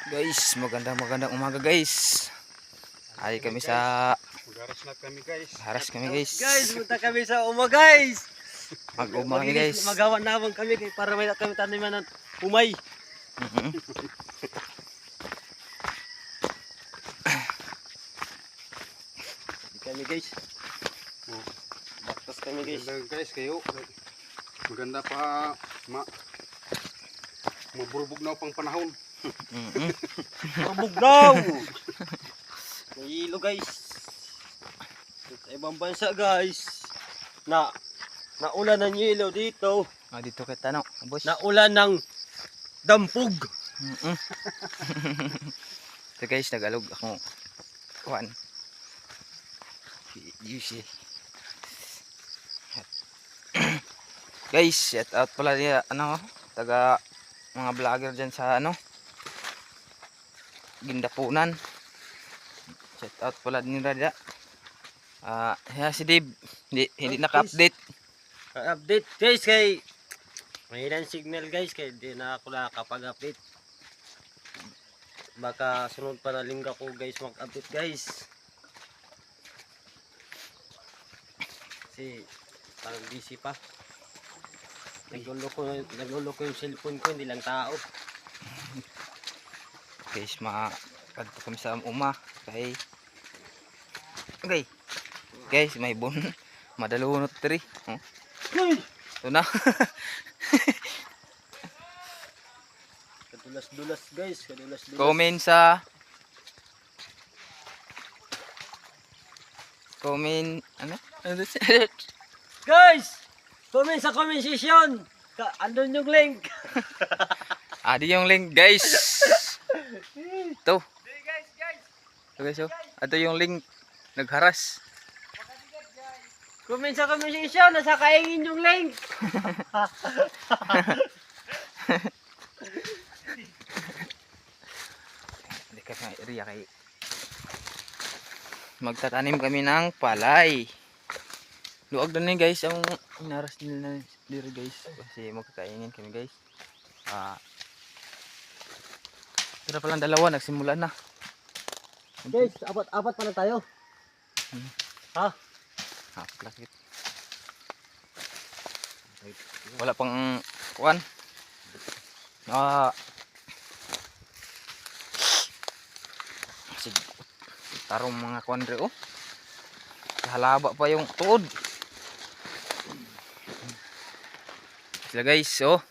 Guys, magandang umaga guys. Ay kami sa Magharas na kami guys. haras kami guys. Guys, punta kami sa uma guys. Mag-uma kami guys. Magawa naman kami para may kami taniman ng umay. Mhm. Kami guys. Oh, Baktas kami guys. maganda guys kayo. Maganda pa maburbog na pang panahon. Mhm. Mabog daw. May ilo guys. Sa ibang bansa guys. Naulan ng yelo dito. Ah, dito kay tanong, boss. Naulan ng dampog. Mhm. So guys, nagalog ako. Kuan. Juicy. Guys, shout out pala niya taga mga vlogger diyan sa Gindapunan. Shout out pala ni Rada. Si Dave hindi naka-update. Update guys kay mayroon signal guys kay di na ako nakakapag-update. Baka sunod pa na linggo ko guys mag-update guys. Kasi parang busy pa. Nagluloko yung cellphone ko, hindi lang tao. Guys, makadto kami sa uma kay okay. Guys, may bon madalunot 3. Oh. Ito na. Kadulas-dulas guys, kadulas-dulas. Comment Guys! Comment sa comment section. Andun yung link. Adi yung link guys. Ito. Guys. Ito guys, oh. Ito yung link nagharas. Comment sa comment section, nasa kaingin yung link. Hindi ka nga area kay magtatanim kami ng palay. Luag na guys ang inaras nila diri guys kasi magkakainin kami guys. Tira pa lang dalawa nagsimula na. Guys, apat pa lang tayo. Ha? Plakit. Wala pang kuan. Tarong mga kuan dre oh. Halaba pa yung tuod. Sila guys, oh.